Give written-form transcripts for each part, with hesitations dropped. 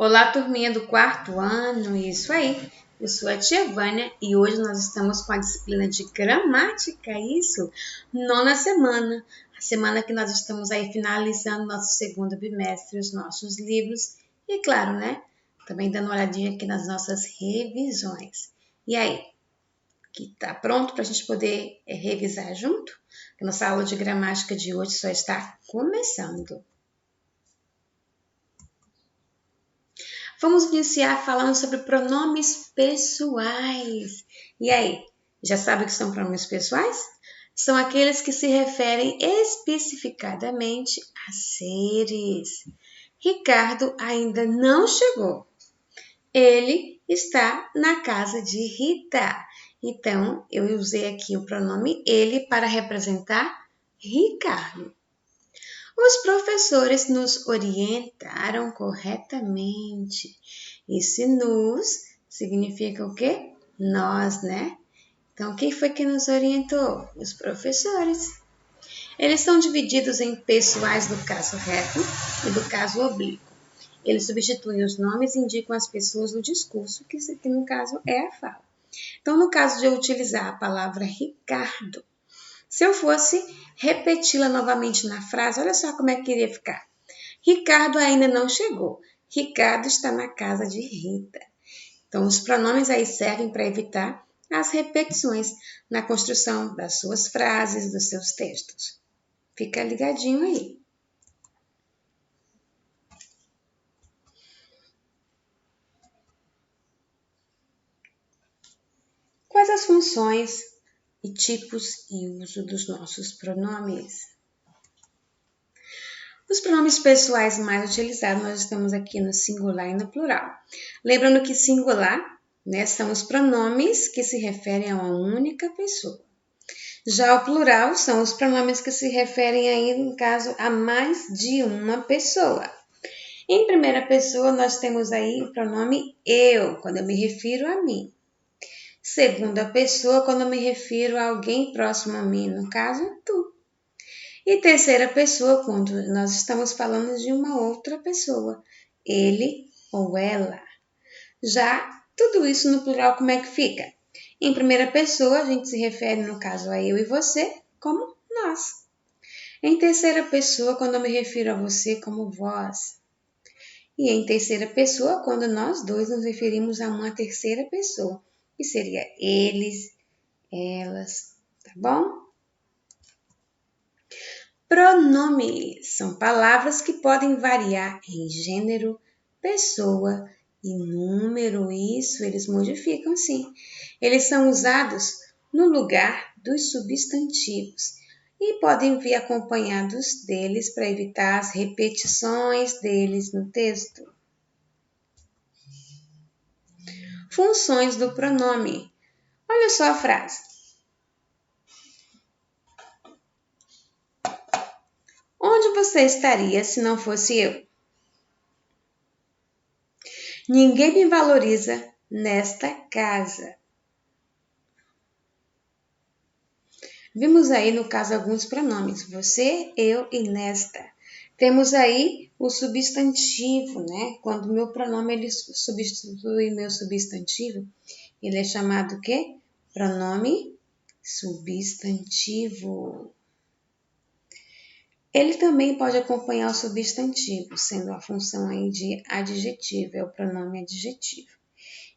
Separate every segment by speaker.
Speaker 1: Olá, turminha do quarto ano, isso aí. Eu sou a tia Vânia e hoje nós estamos com a disciplina de gramática, isso, nona semana. A semana que nós estamos aí finalizando nosso segundo bimestre, os nossos livros e, claro, né, também dando uma olhadinha aqui nas nossas revisões. E aí, que tá pronto para a gente poder revisar junto? A nossa aula de gramática de hoje só está começando. Vamos iniciar falando sobre pronomes pessoais. E aí, já sabe o que são pronomes pessoais? São aqueles que se referem especificadamente a seres. Ricardo ainda não chegou. Ele está na casa de Rita. Então, eu usei aqui o pronome ele para representar Ricardo. Os professores nos orientaram corretamente. Esse nos significa o quê? Nós, né? Então, quem foi que nos orientou? Os professores. Eles são divididos em pessoais do caso reto e do caso oblíquo. Eles substituem os nomes e indicam as pessoas do discurso, que no caso é a fala. Então, no caso de eu utilizar a palavra Ricardo, se eu fosse repeti-la novamente na frase, olha só como é que iria ficar. Ricardo ainda não chegou. Ricardo está na casa de Rita. Então, os pronomes aí servem para evitar as repetições na construção das suas frases, dos seus textos. Fica ligadinho aí. Quais as funções e tipos e uso dos nossos pronomes? Os pronomes pessoais mais utilizados, nós estamos aqui no singular e no plural. Lembrando que singular, né, são os pronomes que se referem a uma única pessoa. Já o plural são os pronomes que se referem aí, no caso, a mais de uma pessoa. Em primeira pessoa, nós temos aí o pronome eu, quando eu me refiro a mim. Segunda pessoa, quando eu me refiro a alguém próximo a mim, no caso, tu. E terceira pessoa, quando nós estamos falando de uma outra pessoa, ele ou ela. Já tudo isso no plural, como é que fica? Em primeira pessoa, a gente se refere, no caso, a eu e você, como nós. Em terceira pessoa, quando eu me refiro a você, como vós. E em terceira pessoa, quando nós dois nos referimos a uma terceira pessoa, que seria eles, elas, tá bom? Pronomes são palavras que podem variar em gênero, pessoa e número. Isso eles modificam, sim. Eles são usados no lugar dos substantivos e podem vir acompanhados deles para evitar as repetições deles no texto. Funções do pronome. Olha só a frase. Onde você estaria se não fosse eu? Ninguém me valoriza nesta casa. Vimos aí, no caso, alguns pronomes. Você, eu e nesta. Temos aí o substantivo, né? Quando o meu pronome ele substitui meu substantivo, ele é chamado o quê? Pronome substantivo. Ele também pode acompanhar o substantivo, sendo a função aí de adjetivo, é o pronome adjetivo.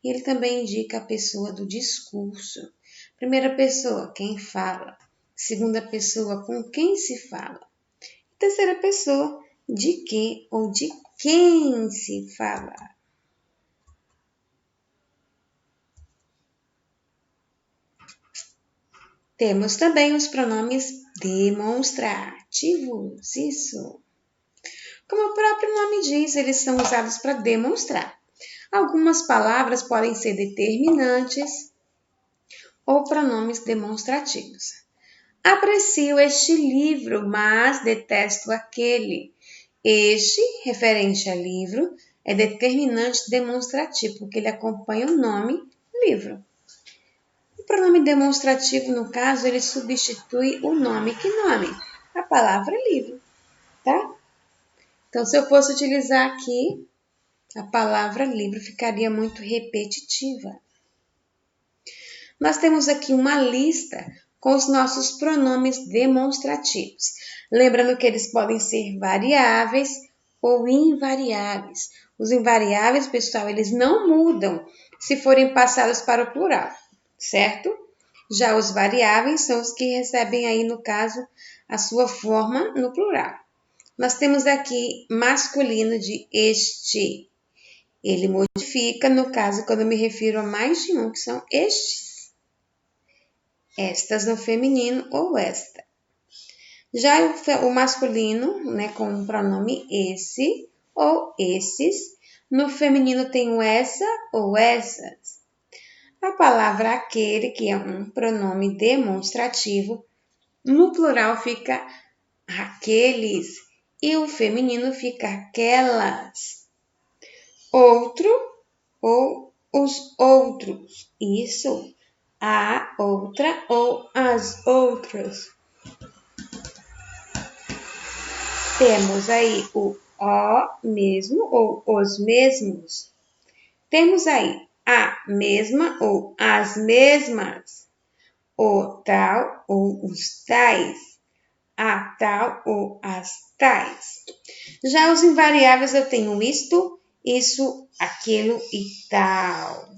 Speaker 1: E ele também indica a pessoa do discurso. Primeira pessoa, quem fala. Segunda pessoa, com quem se fala. Terceira pessoa, de que ou de quem se fala. Temos também os pronomes demonstrativos, isso. Como o próprio nome diz, eles são usados para demonstrar. Algumas palavras podem ser determinantes ou pronomes demonstrativos. Aprecio este livro, mas detesto aquele. Este, referente a livro, é determinante demonstrativo, porque ele acompanha o nome livro. O pronome demonstrativo, no caso, ele substitui o nome. Que nome? A palavra livro, tá? Então, se eu fosse utilizar aqui A palavra livro ficaria muito repetitiva. Nós temos aqui uma lista com os nossos pronomes demonstrativos. Lembrando que eles podem ser variáveis ou invariáveis. Os invariáveis, pessoal, eles não mudam se forem passados para o plural, certo? Já os variáveis são os que recebem aí, no caso, a sua forma no plural. Nós temos aqui masculino de este. Ele modifica, no caso, quando eu me refiro a mais de um, que são estes. Estas no feminino ou esta. Já o masculino, né, com o pronome esse ou esses. No feminino tem o essa ou essas. A palavra aquele, que é um pronome demonstrativo, no plural fica aqueles e o feminino fica aquelas. Outro ou os outros. Isso. A outra ou as outras. Temos aí o mesmo ou os mesmos. Temos aí a mesma ou as mesmas. O tal ou os tais. A tal ou as tais. Já os invariáveis eu tenho isto, isso, aquilo e tal.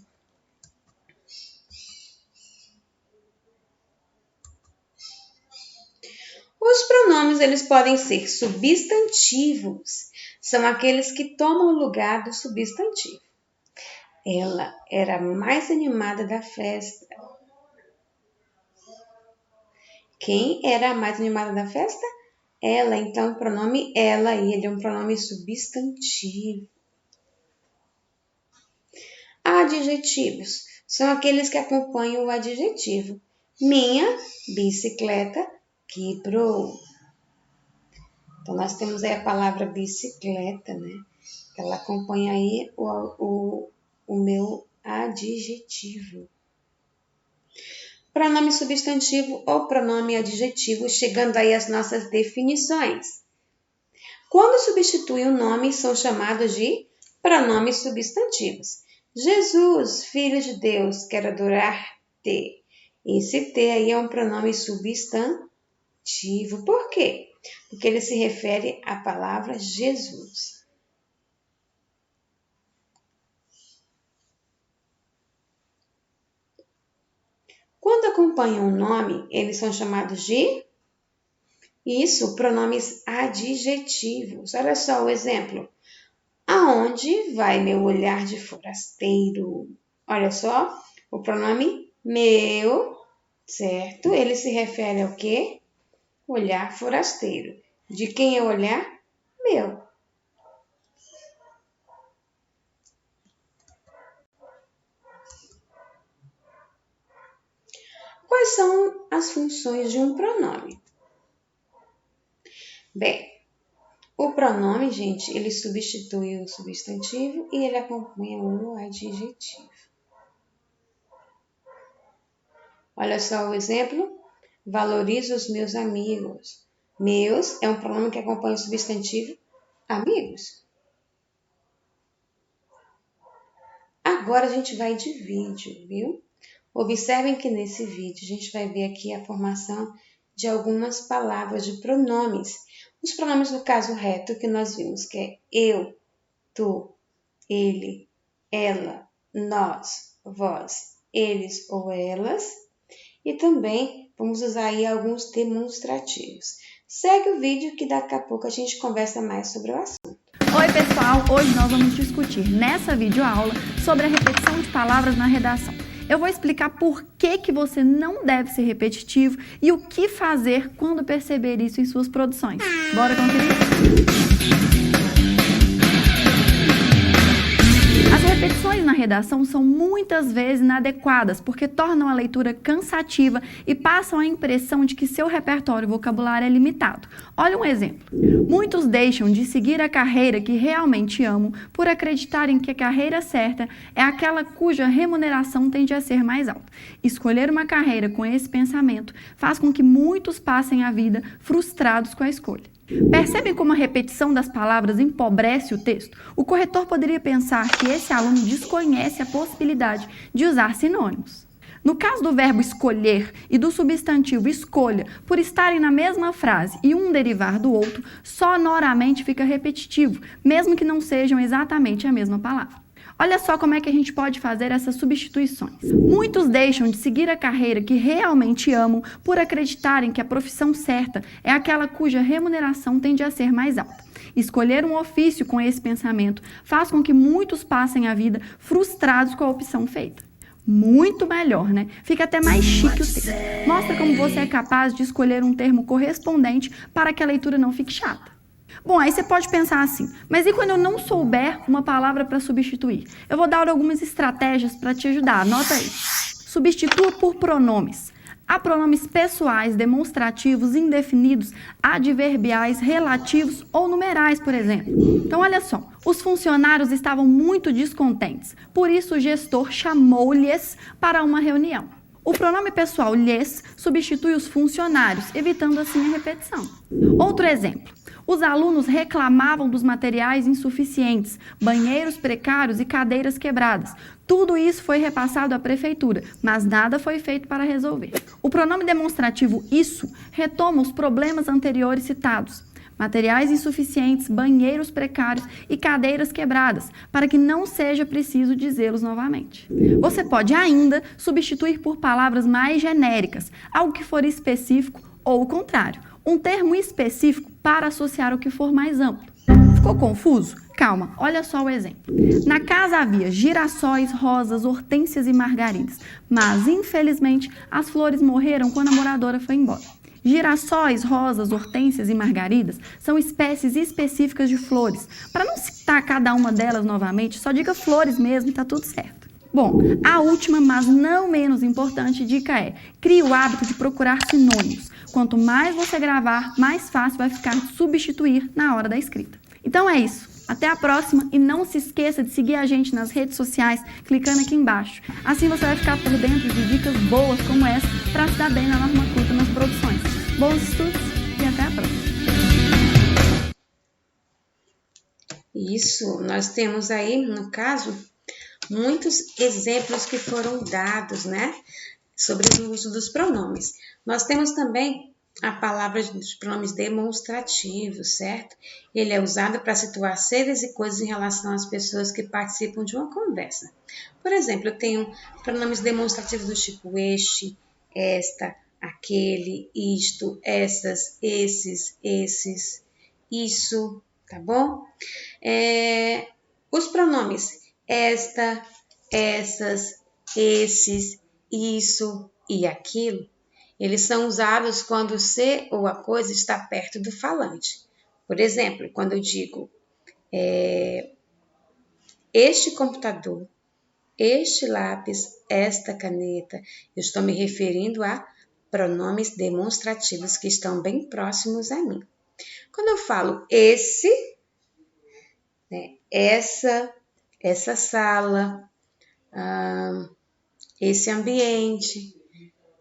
Speaker 1: Os pronomes, eles podem ser substantivos. São aqueles que tomam o lugar do substantivo. Ela era a mais animada da festa. Quem era a mais animada da festa? Ela. Então, o pronome ela, e ele é um pronome substantivo. Adjetivos são aqueles que acompanham o adjetivo. Minha bicicleta quebrou. Então, nós temos aí a palavra bicicleta, né? Ela acompanha aí o meu adjetivo. Pronome substantivo ou pronome adjetivo, chegando aí às nossas definições. Quando substituem o nome, são chamados de pronomes substantivos. Jesus, filho de Deus, quero adorar-te. Esse T aí é um pronome substantivo. Por quê? Porque ele se refere à palavra Jesus. Quando acompanham o nome, eles são chamados de pronomes adjetivos. Olha só o exemplo. Aonde vai meu olhar de forasteiro? Olha só, o pronome meu, certo? Ele se refere ao quê? Olhar forasteiro. De quem é o olhar? Meu. Quais são as funções de um pronome? Bem, o pronome, gente, ele substitui o substantivo e ele acompanha o adjetivo. Olha só o exemplo. Valorizo os meus amigos. Meus é um pronome que acompanha o substantivo amigos. Agora a gente vai de vídeo, viu? Observem que nesse vídeo a gente vai ver aqui a formação de algumas palavras de pronomes. Os pronomes no caso reto que nós vimos, que é eu, tu, ele, ela, nós, vós, eles ou elas. E também vamos usar aí alguns demonstrativos. Segue o vídeo que daqui a pouco a gente conversa mais sobre o assunto.
Speaker 2: Oi pessoal, hoje nós vamos discutir nessa videoaula sobre a repetição de palavras na redação. Eu vou explicar por que você não deve ser repetitivo e o que fazer quando perceber isso em suas produções. Bora conferir? As repetições na redação são muitas vezes inadequadas porque tornam a leitura cansativa e passam a impressão de que seu repertório vocabulário é limitado. Olha um exemplo. Muitos deixam de seguir a carreira que realmente amam por acreditarem que a carreira certa é aquela cuja remuneração tende a ser mais alta. Escolher uma carreira com esse pensamento faz com que muitos passem a vida frustrados com a escolha. Percebem como a repetição das palavras empobrece o texto? O corretor poderia pensar que esse aluno desconhece a possibilidade de usar sinônimos. No caso do verbo escolher e do substantivo escolha, por estarem na mesma frase e um derivar do outro, sonoramente fica repetitivo, mesmo que não sejam exatamente a mesma palavra. Olha só como é que a gente pode fazer essas substituições. Muitos deixam de seguir a carreira que realmente amam por acreditarem que a profissão certa é aquela cuja remuneração tende a ser mais alta. Escolher um ofício com esse pensamento faz com que muitos passem a vida frustrados com a opção feita. Muito melhor, né? Fica até mais chique o texto. Mostra como você é capaz de escolher um termo correspondente para que a leitura não fique chata. Bom, aí você pode pensar assim, mas e quando eu não souber uma palavra para substituir? Eu vou dar algumas estratégias para te ajudar, anota aí. Substitua por pronomes. Há pronomes pessoais, demonstrativos, indefinidos, adverbiais, relativos ou numerais, por exemplo. Então, olha só, os funcionários estavam muito descontentes, por isso o gestor chamou-lhes para uma reunião. O pronome pessoal lhes substitui os funcionários, evitando assim a repetição. Outro exemplo. Os alunos reclamavam dos materiais insuficientes, banheiros precários e cadeiras quebradas. Tudo isso foi repassado à prefeitura, mas nada foi feito para resolver. O pronome demonstrativo isso retoma os problemas anteriores citados. Materiais insuficientes, banheiros precários e cadeiras quebradas, para que não seja preciso dizê-los novamente. Você pode ainda substituir por palavras mais genéricas, algo que for específico ou o contrário. Um termo específico para associar o que for mais amplo. Ficou confuso? Calma, olha só o exemplo. Na casa havia girassóis, rosas, hortênsias e margaridas, mas infelizmente as flores morreram quando a moradora foi embora. Girassóis, rosas, hortênsias e margaridas são espécies específicas de flores. Para não citar cada uma delas novamente, só diga flores mesmo e tá tudo certo. Bom, a última, mas não menos importante dica é: crie o hábito de procurar sinônimos. Quanto mais você gravar, mais fácil vai ficar de substituir na hora da escrita. Então é isso. Até a próxima e não se esqueça de seguir a gente nas redes sociais clicando aqui embaixo. Assim você vai ficar por dentro de dicas boas como essa para se dar bem na norma culta nas produções. Bons estudos e até a próxima.
Speaker 1: Isso, nós temos aí, no caso, muitos exemplos que foram dados, né, sobre o uso dos pronomes. Nós temos também a palavra dos pronomes demonstrativos, certo? Ele é usado para situar seres e coisas em relação às pessoas que participam de uma conversa. Por exemplo, eu tenho pronomes demonstrativos do tipo este, esta, aquele, isto, essas, esses, isso, tá bom? Os pronomes esta, essas, esses, isso e aquilo, eles são usados quando o ser ou a coisa está perto do falante. Por exemplo, quando eu digo este computador, este lápis, esta caneta, eu estou me referindo a pronomes demonstrativos que estão bem próximos a mim. Quando eu falo esse, né, essa sala, esse ambiente,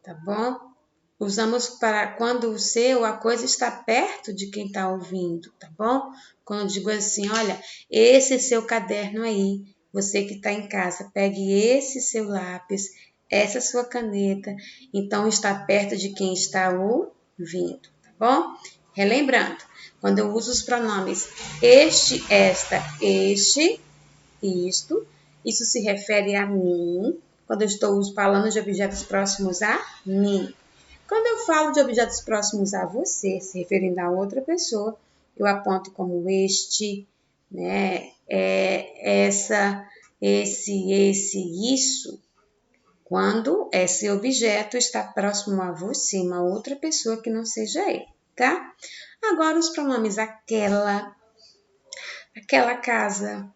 Speaker 1: tá bom? Usamos para quando o ser ou a coisa está perto de quem está ouvindo, tá bom? Quando eu digo assim, olha, esse seu caderno aí, você que está em casa, pegue esse seu lápis, essa sua caneta, então está perto de quem está ouvindo, tá bom? Relembrando, quando eu uso os pronomes este, esta, este, isto, isso se refere a mim, quando eu estou falando de objetos próximos a mim. Quando eu falo de objetos próximos a você, se referindo a outra pessoa, eu aponto como este, né, essa, esse, isso, quando esse objeto está próximo a você, uma outra pessoa que não seja ele, tá? Agora os pronomes aquela casa,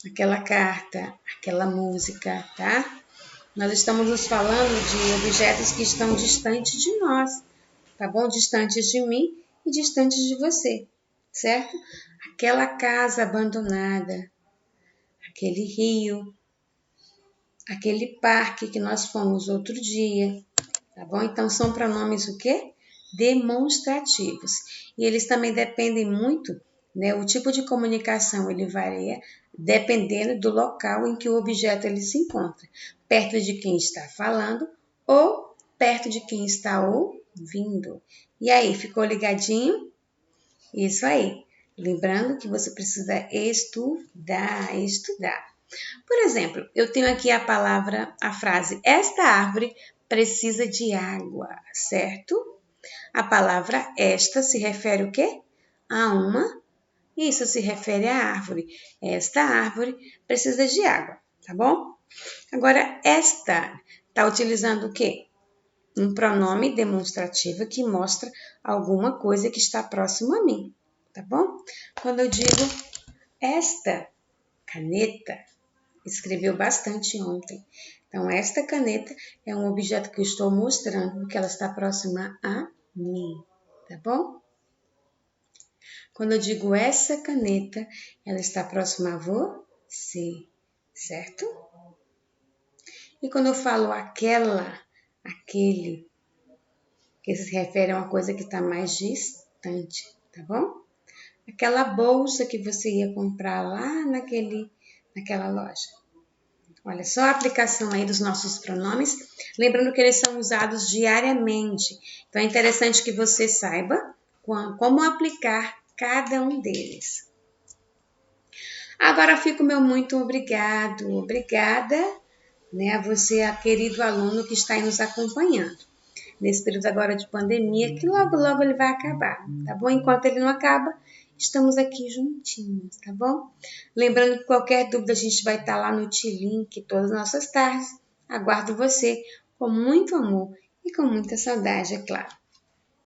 Speaker 1: aquela carta, aquela música, tá? Nós estamos nos falando de objetos que estão distantes de nós, tá bom? Distantes de mim e distantes de você, certo? Aquela casa abandonada, aquele rio, aquele parque que nós fomos outro dia, tá bom? Então, são pronomes o quê? demonstrativos. E eles também dependem muito, né? O tipo de comunicação ele varia dependendo do local em que o objeto ele se encontra, perto de quem está falando ou perto de quem está ouvindo. E aí, ficou ligadinho? Isso aí. Lembrando que você precisa estudar. Por exemplo, eu tenho aqui a frase, esta árvore precisa de água, certo? A palavra esta se refere o quê? A uma. Isso se refere à árvore. Esta árvore precisa de água, tá bom? Agora, esta está utilizando o quê? Um pronome demonstrativo que mostra alguma coisa que está próximo a mim, tá bom? Quando eu digo esta caneta, escreveu bastante ontem. Então, esta caneta é um objeto que eu estou mostrando porque ela está próxima a mim, tá bom? Quando eu digo essa caneta, ela está próxima a você, certo? E quando eu falo aquele, que se refere a uma coisa que está mais distante, tá bom? Aquela bolsa que você ia comprar lá naquela loja. Olha só a aplicação aí dos nossos pronomes, lembrando que eles são usados diariamente. Então é interessante que você saiba como aplicar cada um deles. Agora fica o meu muito obrigada, né, a você, querido aluno que está aí nos acompanhando. Nesse período agora de pandemia, que logo, logo ele vai acabar, tá bom? Enquanto ele não acaba, estamos aqui juntinhos, tá bom? Lembrando que qualquer dúvida a gente vai estar lá no T-Link todas as nossas tardes. Aguardo você com muito amor e com muita saudade, é claro.